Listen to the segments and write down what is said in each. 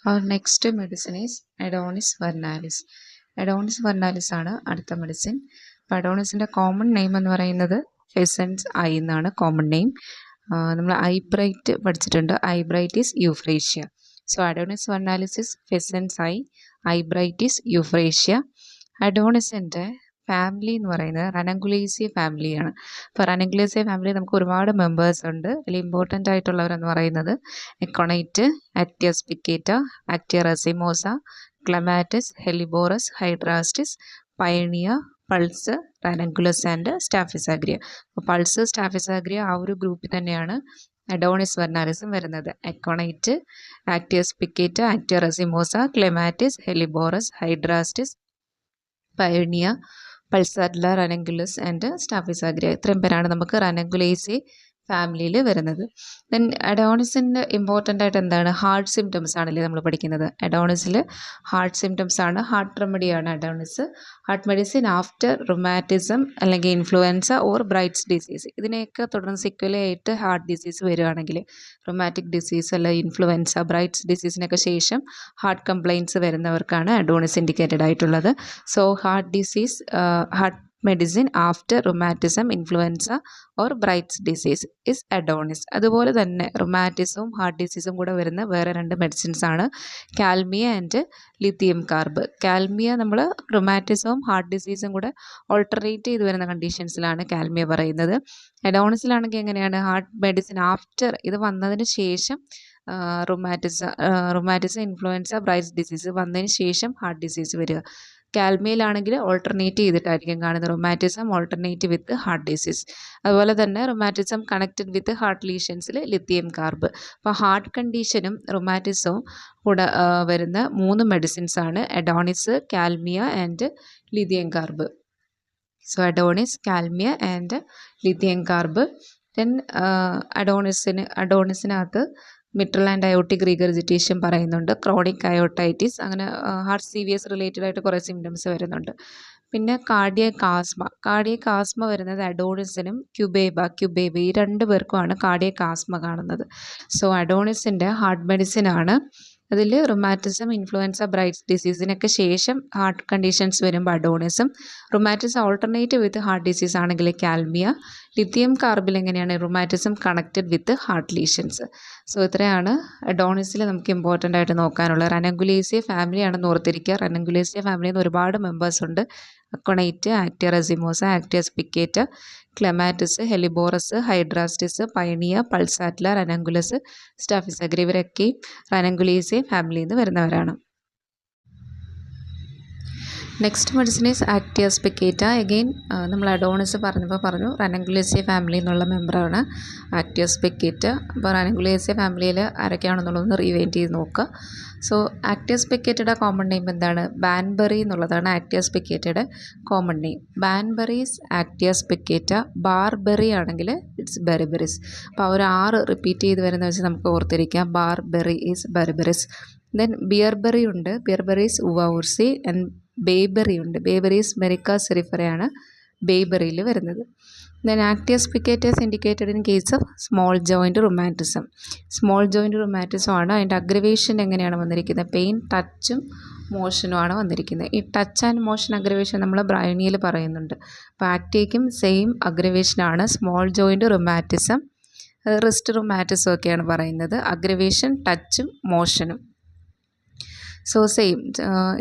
Our next medicine is Adonis vernalis. Adonis vernalis ആണ് അടുത്ത medicine. അപ്പോൾ അഡോണിസിൻ്റെ കോമൺ നെയിം എന്ന് പറയുന്നത് ഫെസൻസ് ഐ എന്നാണ് കോമൺ നെയിം. നമ്മൾ ഐബ്രൈറ്റ് പഠിച്ചിട്ടുണ്ട്. Eyebright is Euphrasia. So Adonis vernalis is pheasant's eyebright is Euphrasia. അഡോണിസിൻ്റെ ഫാമിലി എന്ന് പറയുന്നത് റനങ്കുലേസിയ ഫാമിലിയാണ്. അപ്പോൾ റനങ്കുലേസിയ ഫാമിലി നമുക്ക് ഒരുപാട് മെമ്പേഴ്സ് ഉണ്ട്. അതിൽ ഇമ്പോർട്ടൻ്റ് ആയിട്ടുള്ളവരെന്ന് പറയുന്നത് എക്കോണൈറ്റ്, ആക്ടിയ സ്പിക്കേറ്റ, ആക്ടിയ റെസിമോസ, ക്ലമാറ്റിസ്, ഹെലിബോറസ്, ഹൈഡ്രാസ്റ്റിസ്, പയണിയ, പൾസ്, റാനങ്കുലസ് ആൻഡ് സ്റ്റാഫിസാഗ്രിയ. അപ്പോൾ പൾസ്, സ്റ്റാഫിസാഗ്രിയ ആ ഒരു ഗ്രൂപ്പിൽ തന്നെയാണ് അഡോണിസ് വെർണാലിസും വരുന്നത്. എക്കോണൈറ്റ്, ആക്ടിയ സ്പിക്കേറ്റ, ആക്ടിയ റെസിമോസ, ക്ലെമാറ്റിസ്, ഹെലിബോറസ്, ഹൈഡ്രാസ്റ്റിസ്, പയണിയ, പൾസാഡ്ല, റനങ്കുലസ് ആൻഡ് സ്റ്റാഫിസാഗ്രിയ. ഇത്രയും പേരാണ് നമുക്ക് റനങ്കുലേസി ഫാമിലിയിൽ വരുന്നത്. ദെൻ അഡോണിസിൻ്റെ ഇമ്പോർട്ടൻ്റ് ആയിട്ട് എന്താണ്, ഹാർട്ട് സിംറ്റംസ് ആണല്ലേ നമ്മൾ പഠിക്കുന്നത്. അഡോണിസിൽ ഹാർട്ട് സിംറ്റംസ് ആണ്. ഹാർട്ട് റെമഡിയാണ് Adonis. Heart medicine after rheumatism അല്ലെങ്കിൽ ഇൻഫ്ലുവൻസ ഓർ ബ്രൈറ്റ്സ് ഡിസീസ്. ഇതിനെയൊക്കെ തുടർന്ന് സിക്വലായിട്ട് ഹാർട്ട് ഡിസീസ് വരികയാണെങ്കിൽ, റുമാറ്റിക് ഡിസീസ് അല്ല ഇൻഫ്ലുവൻസ, ബ്രൈറ്റ്സ് ഡിസീസിനൊക്കെ ശേഷം ഹാർട്ട് കംപ്ലയിൻറ്റ്സ് വരുന്നവർക്കാണ് അഡോണിസ് ഇൻഡിക്കേറ്റഡ് ആയിട്ടുള്ളത്. So heart disease, heart medicine after rheumatism, influenza or Bright's disease is Adonis. അതുപോലെ തന്നെ റുമാറ്റിസവും ഹാർട്ട് ഡിസീസും കൂടെ വരുന്ന വേറെ രണ്ട് മെഡിസിൻസ് ആണ് കാൽമിയ ആൻഡ് ലിത്തിയം കാർബ്. കാൽമിയ നമ്മൾ റുമാറ്റിസവും ഹാർട്ട് ഡിസീസും കൂടെ ഓൾട്ടർനേറ്റ് ചെയ്ത് വരുന്ന കണ്ടീഷൻസിലാണ് കാൽമിയ പറയുന്നത്. അഡോണിസിലാണെങ്കിൽ എങ്ങനെയാണ്, ഹാർട്ട് മെഡിസിൻ ആഫ്റ്റർ ഇത് വന്നതിന് ശേഷം റുമാറ്റിസം, ഇൻഫ്ലുവൻസ, ബ്രൈറ്റ്സ് ഡിസീസ് വന്നതിന് ശേഷം ഹാർട്ട് ഡിസീസ് വരിക. കാൽമിയയിലാണെങ്കിൽ ഓൾട്ടർനേറ്റ് ചെയ്തിട്ടായിരിക്കും കാണുന്നത്. Rheumatism alternate with heart disease. അതുപോലെ തന്നെ റൊമാറ്റിസം കണക്റ്റഡ് വിത്ത് ഹാർട്ട് ലീഷൻസിൽ ലിത്തിയം കാർബ്. അപ്പോൾ ഹാർട്ട് കണ്ടീഷനും റൊമാറ്റിസവും കൂടെ വരുന്ന 3 മെഡിസിൻസ് ആണ് Adonis, Kalmia and lithium carb. So Adonis, Kalmia and lithium carb. Then അഡോണിസിനകത്ത് മിട്രൽ ആൻഡ് അയോട്ടിക് റീഗർജിറ്റേഷൻ പറയുന്നുണ്ട്, ക്രോണിക് അയോട്ടൈറ്റിസ്, അങ്ങനെ ഹാർട്ട് സീവിയസ് റിലേറ്റഡ് ആയിട്ട് കുറേ സിംറ്റംസ് വരുന്നുണ്ട്. പിന്നെ കാർഡിയക് ആസ്മ വരുന്നത് അഡോണിസിനും ക്യുബേബ ഈ 2 പേർക്കുമാണ് കാർഡിയക് ആസ്മ കാണുന്നത്. സോ അഡോണിസിൻ്റെ ഹാർട്ട് മെഡിസിൻ ആണ്. അതിൽ റുമാറ്റിസം, ഇൻഫ്ലുവൻസ, ബ്രൈറ്റ്സ് ഡിസീസിനൊക്കെ ശേഷം ഹാർട്ട് കണ്ടീഷൻസ് വരുമ്പോൾ അഡോണിസം, rheumatism alternate with heart disease ആണെങ്കിൽ കാൽമിയ, ലിത്തിയം കാർബിൽ എങ്ങനെയാണ് rheumatism connected with heart lesions. So ഇത്രയാണ് അഡോണിസിൽ നമുക്ക് ഇമ്പോർട്ടൻ്റ് ആയിട്ട് നോക്കാനുള്ളത്. റനങ്കുലേസിയ ഫാമിലിയാണെന്ന് ഓർത്തിരിക്കുക. റനങ്കുലേസിയ ഫാമിലിയിൽ നിന്ന് ഒരുപാട് മെമ്പേഴ്സ് ഉണ്ട്. അക്കോണൈറ്റ്, ആക്ടിയ റെസിമോസ, ആക്ടിയ സ്പിക്കേറ്റ, ക്ലെമാറ്റിസ്, ഹെലിബോറസ്, ഹൈഡ്രാസ്റ്റിസ്, പയണിയ, പൾസാറ്റ്ല, റനങ്കുലസ്, സ്റ്റാഫിസാഗ്രിയ ഇവരൊക്കെ റനങ്കുലേസിയ ഫാമിലിയിൽ നിന്ന് വരുന്നവരാണ്. Next medicine is Actaea spicata. Again നമ്മൾ അഡോണിസ് പറഞ്ഞു റനങ്കുലേസിയ ഫാമിലി എന്നുള്ള മെമ്പറാണ് ആക്ടിയ സ്പിക്കേറ്റ. അപ്പോൾ റനങ്കുലേസിയ ഫാമിലിയിൽ ആരൊക്കെയാണെന്നുള്ളതൊന്ന് റീവൈൻഡ് ചെയ്ത് നോക്കുക. സോ ആക്ടിയ സ്പിക്കേറ്റയുടെ കോമൺ നെയിം എന്താണ്, ബാൻബറി എന്നുള്ളതാണ് ആക്ടിയ സ്പിക്കേറ്റയുടെ common name. Baneberries Actaea spicata. Barberry ആണെങ്കിൽ ഇറ്റ്സ് ബെറിബെറിസ്. അപ്പോൾ ആ ഒരു 6 റിപ്പീറ്റ് ചെയ്ത് വരുന്ന വെച്ച് നമുക്ക് ഓർത്തിരിക്കാം. Barberry is Berberis. Then bearberry ഉണ്ട്, ബിയർബെറീസ് ഉവൗർസി. ആൻഡ് ബേബറി ഉണ്ട്, ബേബറീസ് മെറിക്ക സെറിഫറയാണ് ബേബറിയിൽ വരുന്നത്. Then Actaea spicata's indicated in case of small joint rheumatism. Small joint rheumatism ആണ്. അതിൻ്റെ അഗ്രവേഷൻ എങ്ങനെയാണ് വന്നിരിക്കുന്നത്, പെയിൻ, ടച്ചും മോഷനുമാണ് വന്നിരിക്കുന്നത്. ഈ ടച്ച് ആൻഡ് മോഷൻ അഗ്രവേഷൻ നമ്മൾ ബ്രൈനിയിൽ പറയുന്നുണ്ട്. അപ്പോൾ ആക്ടിയയ്ക്കും സെയിം അഗ്രവേഷനാണ്. Small joint rheumatism, wrist rheumatism ഒക്കെയാണ് പറയുന്നത്. അഗ്രവേഷൻ, ടച്ചും മോഷനും. So same.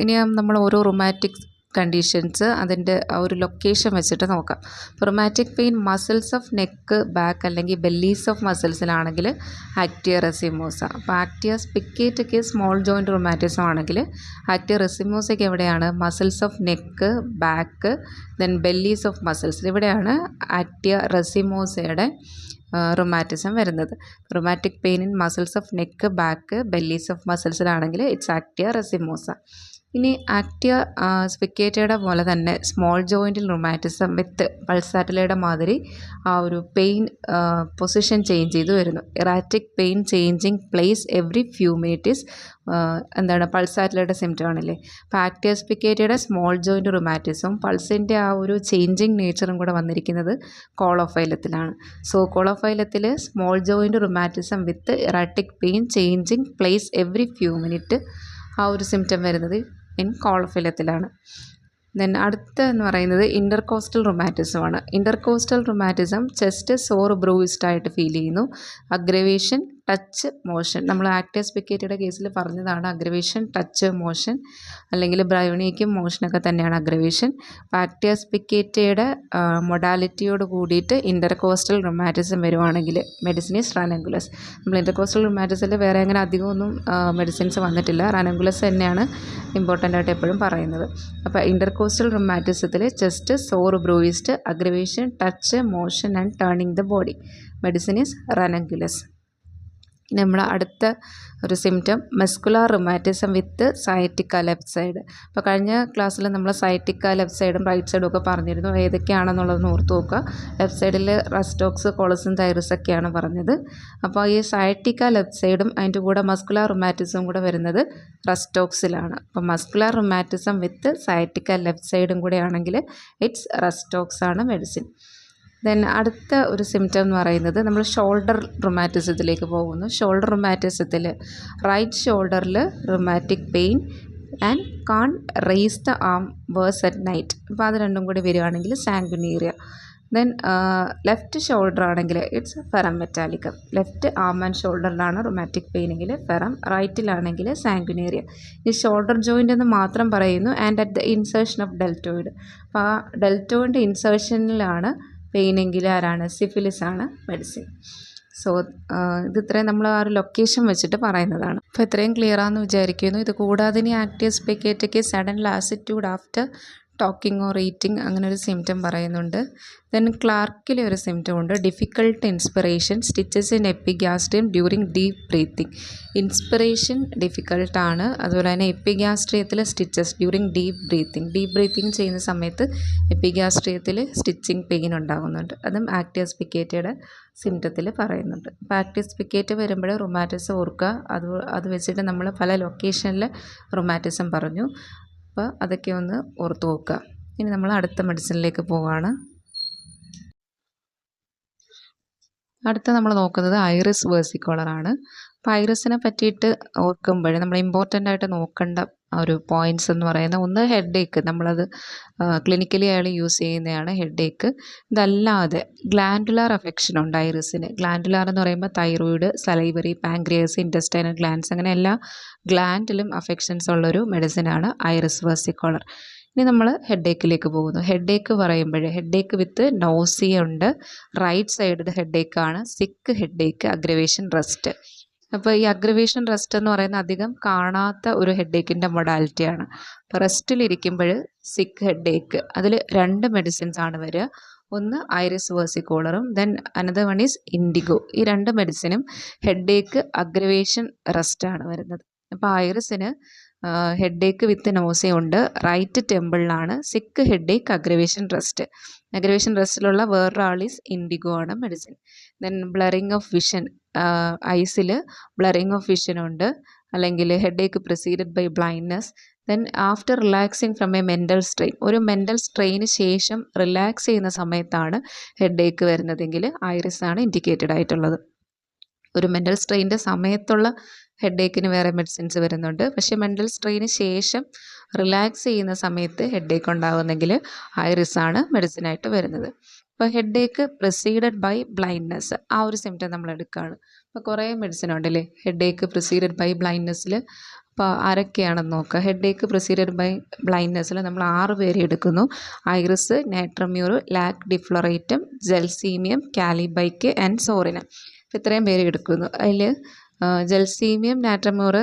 ഇനി നമ്മൾ ഓരോ റൊമാറ്റിക് കണ്ടീഷൻസ് അതിൻ്റെ ആ ഒരു ലൊക്കേഷൻ വെച്ചിട്ട് നോക്കാം. Rheumatic pain muscles of neck, back അല്ലെങ്കിൽ ബെല്ലീസ് ഓഫ് മസിൽസിലാണെങ്കിൽ ആക്ടിയ റെസിമോസ. അപ്പോൾ ആക്ടിയ സ്പിക്കേറ്റയ്ക്ക് സ്മോൾ ജോയിൻറ്റ് റൊമാറ്റിസം ആണെങ്കിൽ ആക്ടിയ റെസിമോസയ്ക്ക് എവിടെയാണ്, muscles of neck, back, then bellies of muscles. ഇവിടെയാണ് ആക്ടിയ റെസിമോസയുടെ റൊമാറ്റിസം വരുന്നത്. Rheumatic pain in muscles of neck, back, bellies of മസിൽസിലാണെങ്കിൽ ഇറ്റ്സ് ആക്ടിയ റെസിമോസ. ഇനി ആക്റ്റിയ സ്പിക്കേറ്റയുടെ പോലെ തന്നെ സ്മോൾ ജോയിൻറ്റിൽ റുമാറ്റിസം വിത്ത് പൾസാറ്റിലയുടെ മാതിരി ആ ഒരു പെയിൻ പൊസിഷൻ ചേഞ്ച് ചെയ്ത് വരുന്നു. Erratic pain changing place every few minutes എന്താണ് പൾസാറ്റിലയുടെ സിംറ്റം ആണല്ലേ. അപ്പോൾ ആക്റ്റിയ സ്പിക്കേറ്റയുടെ സ്മോൾ ജോയിൻറ്റ് റുമാറ്റിസം പൾസിൻ്റെ ആ ഒരു ചേഞ്ചിങ് നേച്ചറും കൂടെ വന്നിരിക്കുന്നത് കോളോഫൈലത്തിലാണ്. സോ കോളോഫൈലത്തിൽ small joint rheumatism with erratic pain changing place every few minute ആ ഒരു സിംറ്റം വരുന്നത് ഇൻ കോളോഫൈലത്തിലാണ്. ദെൻ അടുത്ത എന്ന് പറയുന്നത് intercostal റുമാറ്റിസമാണ്. Intercostal rheumatism chest sore bruised ആയിട്ട് ഫീൽ ചെയ്യുന്നു. അഗ്രവേഷൻ ടച്ച് മോഷൻ, നമ്മൾ ആക്റ്റിയ സ്പിക്കേറ്റയുടെ കേസിൽ പറഞ്ഞതാണ് അഗ്രവേഷൻ ടച്ച് മോഷൻ, അല്ലെങ്കിൽ ബ്രയോണിയയ്ക്കും മോഷനൊക്കെ തന്നെയാണ് അഗ്രവേഷൻ. ആക്റ്റിയ സ്പിക്കേറ്റയുടെ മൊഡാലിറ്റിയോട് കൂടിയിട്ട് ഇൻ്റർകോസ്റ്റൽ റുമാറ്റിസം വരുവാണെങ്കിൽ മെഡിസിൻ ഈസ് റാനങ്കുലസ്. നമ്മൾ ഇൻ്റർകോസ്റ്റൽ റുമാറ്റിസിൽ വേറെ അങ്ങനെ അധികമൊന്നും മെഡിസിൻസ് വന്നിട്ടില്ല, റാനങ്കുലസ് തന്നെയാണ് ഇമ്പോർട്ടൻ്റ് ആയിട്ട് എപ്പോഴും പറയുന്നത്. അപ്പോൾ ഇൻ്റർകോസ്റ്റൽ റുമാറ്റിസത്തിൽ chest sore bruised, aggravation touch motion and turning the body. Medicine is Ranunculus. ഇനി നമ്മൾ അടുത്ത ഒരു symptom muscular rheumatism with sciatica left side. അപ്പോൾ കഴിഞ്ഞ ക്ലാസ്സിൽ നമ്മൾ സയറ്റിക്ക ലെഫ്റ്റ് സൈഡും റൈറ്റ് സൈഡും ഒക്കെ പറഞ്ഞിരുന്നു. ഏതൊക്കെയാണെന്നുള്ളതൊന്ന് ഓർത്ത് നോക്കുക. ലെഫ്റ്റ് സൈഡിൽ റസ്റ്റോക്സ് കോളസും തൈറസ് ഒക്കെയാണ് പറഞ്ഞത്. അപ്പോൾ ഈ സയറ്റിക്ക ലെഫ്റ്റ് സൈഡും അതിൻ്റെ കൂടെ മസ്കുലാർ റുമാറ്റിസം കൂടെ വരുന്നത് റസ്റ്റോക്സിലാണ്. അപ്പോൾ muscular rheumatism with sciatica left സൈഡും കൂടെ ആണെങ്കിൽ ഇറ്റ്സ് റസ്റ്റോക്സ് ആണ് മെഡിസിൻ. ദെൻ അടുത്ത ഒരു സിംറ്റം എന്ന് പറയുന്നത് നമ്മൾ ഷോൾഡർ റുമാറ്റിസത്തിലേക്ക് പോകുന്നു. ഷോൾഡർ റുമാറ്റിസത്തിൽ റൈറ്റ് ഷോൾഡറിൽ rheumatic pain and can't raise the arm worse at night. അപ്പോൾ അത് രണ്ടും കൂടി വരികയാണെങ്കിൽ സാങ്കുനീറിയ. ദെൻ ലെഫ്റ്റ് ഷോൾഡർ ആണെങ്കിൽ it's Ferrum metallicum. Left arm and ഷോൾഡറിലാണ് റൊമാറ്റിക് പെയിനെങ്കിൽ ഫെറം, റൈറ്റിലാണെങ്കിൽ സാങ്കുനേറിയ. ഈ ഷോൾഡർ ജോയിൻ്റ് എന്ന് മാത്രം പറയുന്നു. And at the insertion of deltoid. അപ്പോൾ ആ ഡെൽറ്റോയിൻ്റെ ഇൻസേർഷനിലാണ് പെയിനെങ്കിൽ ആരാണ് സിഫിലിസ് ആണ് മെഡിസിൻ. സോ ഇത് ഇത്രയും നമ്മൾ ആ ഒരു ലൊക്കേഷൻ വെച്ചിട്ട് പറയുന്നതാണ്. അപ്പോൾ ഇത്രയും ക്ലിയർ ആണെന്ന് വിചാരിക്കുന്നു. ഇത് കൂടാതെ ഇനി ആക്റ്റിയ സ്പിക്കേറ്റയ്ക്ക് sudden lassitude after talking or eating അങ്ങനെ ഒരു സിംറ്റം പറയുന്നുണ്ട്. ദെൻ ക്ലാർക്കിലെ ഒരു സിംറ്റം ഉണ്ട്, difficult inspiration, stitches in epigastrium during deep breathing. Inspiration ഡിഫിക്കൾട്ടാണ്, അതുപോലെ തന്നെ എപ്പിഗ്യാസ്ട്രിയത്തിൽ സ്റ്റിച്ചസ് ഡ്യൂറിങ് ഡീപ്പ് ബ്രീത്തിങ് ചെയ്യുന്ന സമയത്ത് എപ്പിഗ്യാസ്ട്രിയത്തിൽ സ്റ്റിച്ചിങ് പെയിൻ ഉണ്ടാകുന്നുണ്ട്. അതും ആക്റ്റിയ സ്പിക്കേറ്റയുടെ സിംറ്റത്തിൽ പറയുന്നുണ്ട്. അപ്പോൾ ആക്റ്റിയ സ്പിക്കേറ്റ വരുമ്പോൾ റുമാറ്റിസം ഓർക്കുക. അത് വെച്ചിട്ട് നമ്മൾ പല ലൊക്കേഷനിൽ റുമാറ്റിസം പറഞ്ഞു. അപ്പോൾ അതൊക്കെ ഒന്ന് ഓർത്ത് നോക്കുക. ഇനി നമ്മൾ അടുത്ത മെഡിസിനിലേക്ക് പോവുകയാണ്. അടുത്ത നമ്മൾ നോക്കുന്നത് ഐറിസ് വേഴ്സിക്കോളറാണ്. അപ്പോൾ ഐറിസിനെ പറ്റിയിട്ട് ഓർക്കുമ്പോൾ നമ്മൾ ഇമ്പോർട്ടൻ്റ് ആയിട്ട് നോക്കേണ്ട ഒരു പോയിൻറ്റ്സ് എന്ന് പറയുന്നത്, ഒന്ന് ഹെഡ് ഏക്ക്. നമ്മളത് ക്ലിനിക്കലി അയാൾ യൂസ് ചെയ്യുന്നതാണ് ഹെഡ് ഏക്ക്. ഇതല്ലാതെ ഗ്ലാൻഡുലാർ അഫെക്ഷൻ ഉണ്ട് ഐറിസിന്. ഗ്ലാൻഡുലാർ എന്ന് പറയുമ്പോൾ thyroid, salivary, pancreas, intestinal glands, അങ്ങനെ എല്ലാ ഗ്ലാൻഡിലും അഫെക്ഷൻസ് ഉള്ളൊരു മെഡിസിനാണ് ഐറിസ് വേഴ്സിക്കോളർ. ഇനി നമ്മൾ ഹെഡ് ഏക്കിലേക്ക് പോകുന്നു. ഹെഡ് ഏക്ക് പറയുമ്പോൾ ഹെഡ് ഏക്ക് വിത്ത് നോസിയ ഉണ്ട്. റൈറ്റ് സൈഡ് ഹെഡ് ഏക്കാണ്. Sick headache, aggravation, rest. അപ്പോൾ ഈ അഗ്രവേഷൻ റെസ്റ്റ് എന്ന് പറയുന്നത് അധികം കാണാത്ത ഒരു ഹെഡ് ഏക്കിൻ്റെ മൊഡാലിറ്റിയാണ്. അപ്പോൾ റെസ്റ്റിലിരിക്കുമ്പോൾ സിക്ക് ഹെഡ് ഏക്ക്, അതിൽ 2 മെഡിസിൻസ് ആണ് വരിക. ഒന്ന് ഐറിസ് വേഴ്സിക്കോളറും then another one is Indigo. ഈ 2 മെഡിസിനും ഹെഡ് ഏക്ക്, അഗ്രവേഷൻ, റെസ്റ്റാണ് വരുന്നത്. അപ്പോൾ ഐറിസിന് ഹെഡ് ഏക്ക് വിത്ത് നോസിയ ഉണ്ട്. റൈറ്റ് ടെമ്പിളിലാണ്. സിക്ക് ഹെഡ് ഏക്ക്, അഗ്രവേഷൻ റെസ്റ്റിലുള്ള വേറൊരാൾ ഈസ് ഇൻഡിഗോ ആണ് medicine. Then blurring of vision, ഐസിൽ ബ്ലറിങ് ഓഫ് വിഷൻ ഉണ്ട്, അല്ലെങ്കിൽ headache preceded by blindness. Then after relaxing from a mental strain, ഒരു mental സ്ട്രെയിന് ശേഷം റിലാക്സ് ചെയ്യുന്ന സമയത്താണ് ഹെഡ് ഏക്ക് വരുന്നതെങ്കിൽ ഐറിസ് ആണ് ഇൻഡിക്കേറ്റഡ് ആയിട്ടുള്ളത്. ഒരു മെൻ്റൽ സ്ട്രെയിൻ്റെ സമയത്തുള്ള ഹെഡ് ഏക്കിന് വേറെ മെഡിസിൻസ് വരുന്നുണ്ട്. പക്ഷേ മെൻ്റൽ സ്ട്രെയിന് ശേഷം റിലാക്സ് ചെയ്യുന്ന സമയത്ത് ഹെഡ് ഏക്ക് ഉണ്ടാകുന്നെങ്കിൽ ഐറിസ് ആണ് മെഡിസിനായിട്ട് വരുന്നത്. അപ്പോൾ headache preceded by blindness, ആ ഒരു സിംറ്റം നമ്മൾ എടുക്കുകയാണ്. അപ്പോൾ കുറേ മെഡിസിൻ ഉണ്ടല്ലേ ഹെഡ് ഏക്ക് പ്രിസീഡഡ് ബൈ ബ്ലൈൻഡ്നെസ്സിൽ. അപ്പോൾ ആരൊക്കെയാണെന്ന് നോക്കുക. ഹെഡ് ഏക്ക് പ്രിസീഡഡ് ബൈ ബ്ലൈൻഡ്നെസ്സിൽ നമ്മൾ 6 പേരെ എടുക്കുന്നു. Iris, Natrum mur, Lac defloratum, Gelsemium, Kali bich and Psorinum. ഇത്രയും പേര് എടുക്കുന്നു. അതിൽ ജെൽസീമിയം, നാട്രമ്യൂർ,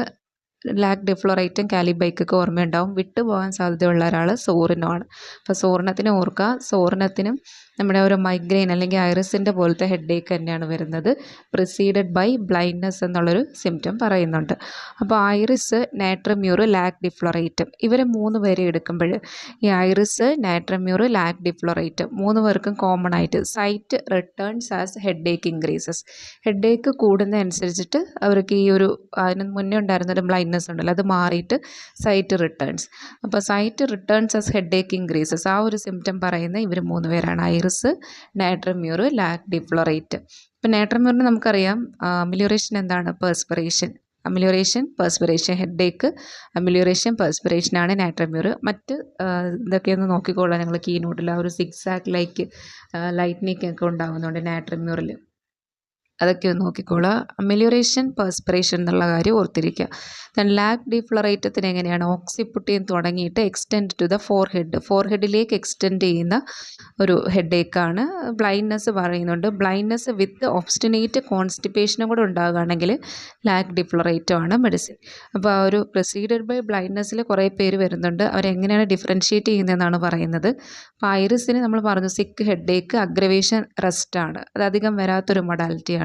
ലാക് ഡിഫ്ലോറേറ്റും കാലിബൈക്കൊക്കെ ഓർമ്മയുണ്ടാവും. വിട്ടുപോകാൻ സാധ്യതയുള്ള ഒരാൾ സോറിനമാണ്. അപ്പോൾ സോറിനത്തിന് ഓർക്കുക. സോറിനത്തിനും നമ്മുടെ ഒരു മൈഗ്രെയിൻ അല്ലെങ്കിൽ ഐറിസിൻ്റെ പോലത്തെ ഹെഡേക്ക് തന്നെയാണ് വരുന്നത്. പ്രിസീഡഡ് ബൈ ബ്ലൈൻഡ്നെസ് എന്നുള്ളൊരു സിംറ്റം പറയുന്നുണ്ട്. അപ്പോൾ ഐറിസ്, നാട്രമ്യൂർ, ലാക് ഡിഫ്ലോറേറ്റ് ഇവർ 3 പേരെ എടുക്കുമ്പോൾ ഈ ഐറിസ്, നാട്രമ്യൂർ, ലാക് ഡിഫ്ലോറേറ്റ് 3 പേർക്കും കോമൺ ആയിട്ട് sight returns as headache increases. Headache കൂടുന്നതനുസരിച്ചിട്ട് അവർക്ക് ഈ ഒരു അതിന് മുന്നേ ഉണ്ടായിരുന്നൊരു ബ്ലൈൻഡ്നെസ് ഉണ്ടല്ലോ അത് മാറിയിട്ട് സൈറ്റ് റിട്ടേൺസ്. അപ്പോൾ sight returns as headache increases ആ ഒരു സിംറ്റം പറയുന്ന ഇവർ 3 പേരാണ് ഐറിസ്, നാട്രമ്യൂർ, ലാക് ഡിഫ്ലോറേറ്റ്. ഇപ്പം നാട്രമ്യൂറിന് നമുക്കറിയാം അമിലിയോറേഷൻ എന്താണ്? പെർസ്പിറേഷൻ. പെർസ്പിറേഷൻ ഹെഡേക്ക് അമിലിയോറേഷൻ പെർസ്പിറേഷനാണ് നാട്രമ്യൂർ. മറ്റ് ഇതൊക്കെയൊന്ന് നോക്കിക്കോളാം ഞങ്ങൾ കീ നോട്ടിൽ ആ ഒരു സിക്സാക് ലൈക്ക് ലൈറ്റ്നിങ് ഒക്കെ ഉണ്ടാകുന്നുണ്ട് നാട്രമ്യൂറിൽ, അതൊക്കെ ഒന്ന് നോക്കിക്കോളുക. അമിലിയോറേഷൻ പെർസ്പിറേഷൻ എന്നുള്ള കാര്യം ഓർത്തിരിക്കുക. ദെൻ ലാക് ഡിഫ്ലോറേറ്റത്തിന് എങ്ങനെയാണ്? ഓക്സിപുട്ടിൻ തുടങ്ങിയിട്ട് എക്സ്റ്റെൻഡ് ടു ദ ഫോർഹെഡിലേക്ക് എക്സ്റ്റെൻഡ് ചെയ്യുന്ന ഒരു ഹെഡേക്കാണ്. ബ്ലൈൻഡ്നെസ് പറയുന്നുണ്ട്. ബ്ലൈൻഡ്നെസ് വിത്ത് ഒബ്സ്റ്റിനേറ്റ് കോൺസ്റ്റിപ്പേഷനും കൂടെ ഉണ്ടാകുകയാണെങ്കിൽ ലാക് ഡിഫ്ലോറേറ്റോ ആണ് മെഡിസിൻ. അപ്പോൾ ആ ഒരു പ്രൊസീഡഡ് ബൈ ബ്ലൈൻഡ്നെസ്സിൽ കുറേ പേര് വരുന്നുണ്ട്. അവരെങ്ങനെയാണ് ഡിഫറൻഷ്യേറ്റ് ചെയ്യുന്നതെന്നാണ് പറയുന്നത്. അപ്പോൾ ഐറിസിന് നമ്മൾ പറഞ്ഞു സിക്ക് ഹെഡേക്ക്, അഗ്രവേഷൻ, റെസ്റ്റാണ്. അത് അധികം വരാത്തൊരു മൊഡാലിറ്റിയാണ്.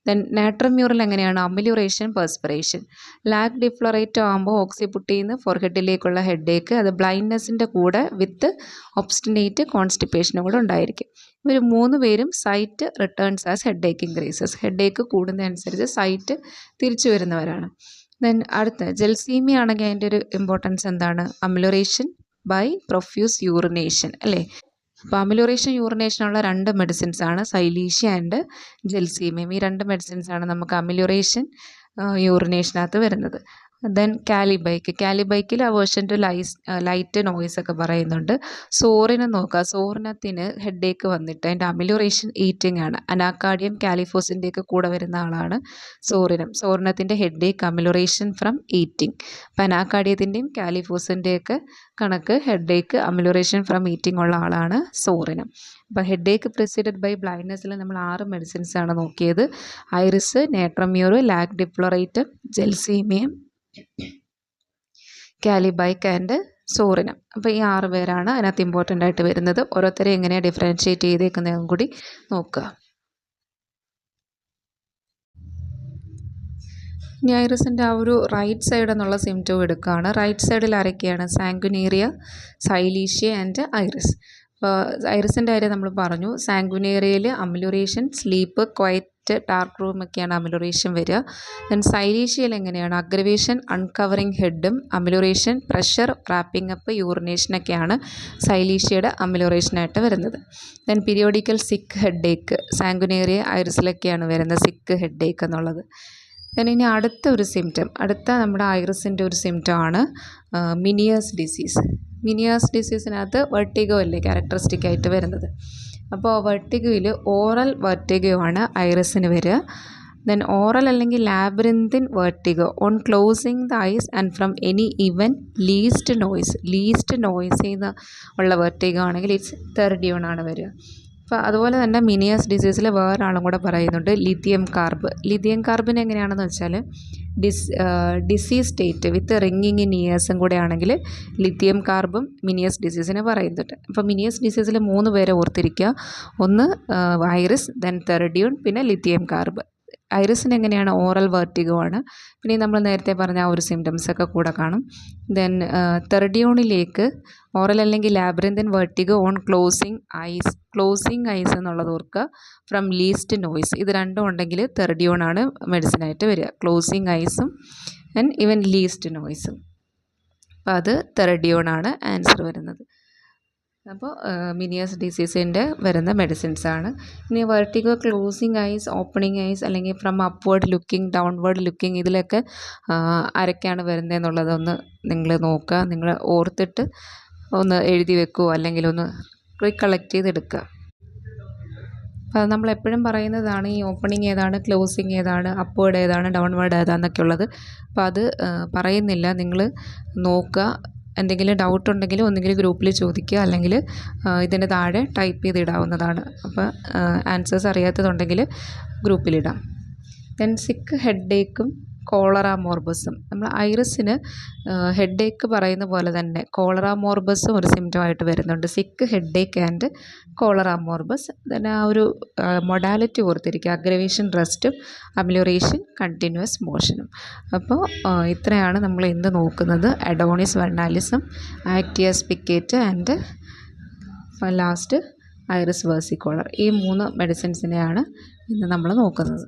ദെൻ നാട്രമ്യൂറിൽ എങ്ങനെയാണ്? അമിലിയോറേഷൻ പെർസ്പിറേഷൻ. ലാക് ഡിഫ്ലോറേറ്റ് ആകുമ്പോൾ ഓക്സിപുട്ടിന്ന് ഫോർഹെഡിലേക്കുള്ള ഹെഡേക്ക്, അത് ബ്ലൈൻഡ്നെസ്സിൻ്റെ കൂടെ വിത്ത് ഒബ്സ്റ്റിനേറ്റ് കോൺസ്റ്റിപ്പേഷനും കൂടെ ഉണ്ടായിരിക്കും. ഇവർ 3 പേരും sight returns as headache increases. Headache കൂടുന്നതനുസരിച്ച് സൈറ്റ് തിരിച്ചു വരുന്നവരാണ്. ദെൻ അടുത്ത ജെൽസീമിയ ആണെങ്കിൽ അതിൻ്റെ ഒരു ഇമ്പോർട്ടൻസ് എന്താണ്? അമിലിയോറേഷൻ ബൈ പ്രൊഫ്യൂസ് യൂറിനേഷൻ അല്ലേ. അപ്പോൾ അമിലിയോറേഷൻ യൂറിനേഷനുള്ള 2 മെഡിസിൻസാണ് സൈലീഷ്യ ആൻഡ് ജെൽസീമിയം. ഈ 2 മെഡിസിൻസാണ് നമുക്ക് അമിലിയോറേഷൻ യൂറിനേഷനകത്ത് വരുന്നത്. ദെൻ കാലിബൈക്കിൽ അവേർഷൻ ടു ലൈറ്റ് നോയ്സ് ഒക്കെ പറയുന്നുണ്ട്. സോറിനെ നോക്കുക. സോറിനത്തിന് ഹെഡേക്ക് വന്നിട്ട് അതിൻ്റെ അമിലിയോറേഷൻ ഈറ്റിംഗ് ആണ്. അനാക്കാർഡിയം കാലിഫോസിൻ്റെയൊക്കെ കൂടെ വരുന്ന ആളാണ് സോറിനത്തിൻ്റെ ഹെഡേക്ക് അമിലിയോറേഷൻ ഫ്രം ഈറ്റിംഗ്. അപ്പം അനാക്കാർഡിയത്തിൻ്റെയും കാലിഫോസിൻ്റെയൊക്കെ കണക്ക് ഹെഡേക്ക് അമിലിയോറേഷൻ ഫ്രം ഈറ്റിംഗ് ഉള്ള ആളാണ് സോറിനം. അപ്പോൾ ഹെഡേക്ക് പ്രിസീഡഡ് ബൈ ബ്ലൈൻഡ്നെസ്സിൽ നമ്മൾ 6 മെഡിസിൻസാണ് നോക്കിയത്. Iris, Natrum mur, Lac defloratum, Gelsemium, Kali bich and Psorinum. അപ്പോൾ ഈ 6 പേരാണ് അതിനകത്ത് ഇമ്പോർട്ടൻ്റ് ആയിട്ട് വരുന്നത്. ഓരോരുത്തരെ എങ്ങനെയാണ് ഡിഫറൻഷ്യേറ്റ് ചെയ്തേക്കുന്നതും കൂടി നോക്കുക. ഇനി ഐറിസിൻ്റെ ആ ഒരു റൈറ്റ് സൈഡ് എന്നുള്ള സിംറ്റവും എടുക്കുകയാണ്. റൈറ്റ് സൈഡിൽ ആരൊക്കെയാണ്? സാങ്കുനേറിയ, സൈലീഷ്യ ആൻഡ് ഐറിസ്. അപ്പോൾ ഐറിസിൻ്റെ കാര്യം നമ്മൾ പറഞ്ഞു. സാങ്കുനേറിയയിൽ അമിലിയോറേഷൻ, സ്ലീപ്പ്, ക്വയറ്റ്, ഡാർക്ക് റൂമൊക്കെയാണ് അമിലിയോറേഷൻ വരിക. ദെൻ സൈലീഷ്യയിൽ എങ്ങനെയാണ്? അഗ്രവേഷൻ, അൺകവറിങ് ഹെഡും, അമിലിയോറേഷൻ, പ്രഷർ, റാപ്പിംഗ് അപ്പ്, യൂറിനേഷനൊക്കെയാണ് സൈലീഷ്യയുടെ അമിലിയോറേഷനായിട്ട് വരുന്നത്. ദെൻ പീരിയോഡിക്കൽ സിക്ക് ഹെഡേക്ക് സാങ്കുനേറിയ, ഐറിസിലൊക്കെയാണ് വരുന്നത് സിക്ക് ഹെഡേക്ക് എന്നുള്ളത്. ദെൻ ഇനി അടുത്ത ഒരു സിംറ്റം, അടുത്ത നമ്മുടെ ഐറിസിൻ്റെ ഒരു സിംറ്റമാണ് മിനിയേഴ്സ് ഡിസീസ്. മിനിയേഴ്സ് ഡിസീസിനകത്ത് വെർട്ടിഗോ അല്ലേ ക്യാരക്ടറിസ്റ്റിക് ആയിട്ട് വരുന്നത്. അപ്പോൾ വെർട്ടിഗോയിൽ ഓറൽ വെർട്ടിഗോ ആണ് ഐറിസിന് വരിക. ദെൻ ഓറൽ അല്ലെങ്കിൽ labyrinthine vertigo on closing the eyes and from any even least നോയ്സിൽ നിന്ന് ഉള്ള വെർട്ടിഗോ ആണെങ്കിൽ ഇറ്റ്സ് തെർഡിയോൺ ആണ് വരിക. അപ്പോൾ അതുപോലെ തന്നെ മിനിയേഴ്സ് ഡിസീസിൽ വേറൊരാളും കൂടെ പറയുന്നുണ്ട്, ലിഥിയം കാർബിന് എങ്ങനെയാണെന്ന് വെച്ചാൽ ഡിസീസ് സ്റ്റേറ്റ് വിത്ത് റിങ്ങിങ് ഇൻ ഇയേഴ്സും കൂടെ ആണെങ്കിൽ ലിഥിയം കാർബും മിനിയേഴ്സ് ഡിസീസിനെ പറയുന്നുണ്ട്. അപ്പോൾ മിനിയേഴ്സ് ഡിസീസിൽ 3 പേരെ ഓർത്തിരിക്കുക. ഒന്ന് ഐറിസ്, ദെൻ തെർഡിയോൺ, പിന്നെ ലിഥിയം കാർബ്. ഐറിസിന് എങ്ങനെയാണ്? ഓറൽ വെർട്ടിഗോ ആണ്. പിന്നെ നമ്മൾ നേരത്തെ പറഞ്ഞ ആ ഒരു സിംറ്റംസൊക്കെ കൂടെ കാണും. ദെൻ തെർഡിയോണിലേക്ക് ഓറൽ അല്ലെങ്കിൽ labyrinthine vertigo on closing ice എന്നുള്ളത് ഓർക്കുക. ഫ്രം ലീസ്റ്റ് നോയ്സ്, ഇത് രണ്ടും ഉണ്ടെങ്കിൽ തെർഡിയോൺ ആണ് മെഡിസിനായിട്ട് വരിക. ക്ലോസിങ് ഐസും ആൻഡ് ഈവൻ ലീസ്റ്റ് നോയ്സും. അപ്പോൾ അത് തെർഡിയോൺ ആണ് ആൻസർ വരുന്നത്. അപ്പോൾ മിനിയേഴ്സ് ഡിസീസിൻ്റെ വരുന്ന മെഡിസിൻസാണ്. ഇനി vertigo closing eyes, opening eyes, അല്ലെങ്കിൽ from upward looking, downward looking, ഇതിലൊക്കെ ആരൊക്കെയാണ് വരുന്നതെന്നുള്ളതൊന്ന് നിങ്ങൾ നോക്കുക. നിങ്ങൾ ഓർത്തിട്ട് ഒന്ന് എഴുതി വെക്കുകയോ അല്ലെങ്കിൽ ഒന്ന് റീകളക്ട് ചെയ്തെടുക്കുക. അപ്പോൾ അത് നമ്മളെപ്പോഴും പറയുന്നതാണ്, ഈ ഓപ്പണിങ് ഏതാണ്, ക്ലോസിങ് ഏതാണ്, അപ്വേർഡ് ഏതാണ്, ഡൗൺവേർഡ് ഏതാണെന്നൊക്കെ ഉള്ളത്. അപ്പോൾ അത് പറയുന്നില്ല, നിങ്ങൾ നോക്കുക. എന്തെങ്കിലും ഡൗട്ട് ഉണ്ടെങ്കിൽ ഒന്നുകിൽ ഗ്രൂപ്പിൽ ചോദിക്കുക, അല്ലെങ്കിൽ ഇതിൻ്റെ താഴെ ടൈപ്പ് ചെയ്തിടാവുന്നതാണ്. അപ്പോൾ ആൻസേഴ്സ് അറിയാത്തതുണ്ടെങ്കിൽ ഗ്രൂപ്പിലിടാം. ദെൻ സിക്ക് ഹെഡേക്കും കോളറ മോർബസും. നമ്മൾ ഐറിസിന് ഹെഡേക്ക് പറയുന്ന പോലെ തന്നെ കോളറ മോർബസും ഒരു സിംറ്റമായിട്ട് വരുന്നുണ്ട്. സിക്ക്, ഹെഡേക്ക് ആൻഡ് കോളറ മോർബസ്. തന്നെ ആ ഒരു മൊഡാലിറ്റി ഓർത്തിരിക്കുക, അഗ്രവേഷൻ, റെസ്റ്റും അമിലിയോറേഷൻ, കണ്ടിന്യൂസ് മോഷനും. അപ്പോൾ ഇത്രയാണ് നമ്മൾ ഇന്ന് നോക്കുന്നത്. Adonis vernalis, Actaea spicata and last Iris versicolor. ഈ 3 മെഡിസിൻസിനെയാണ് ഇന്ന് നമ്മൾ നോക്കുന്നത്.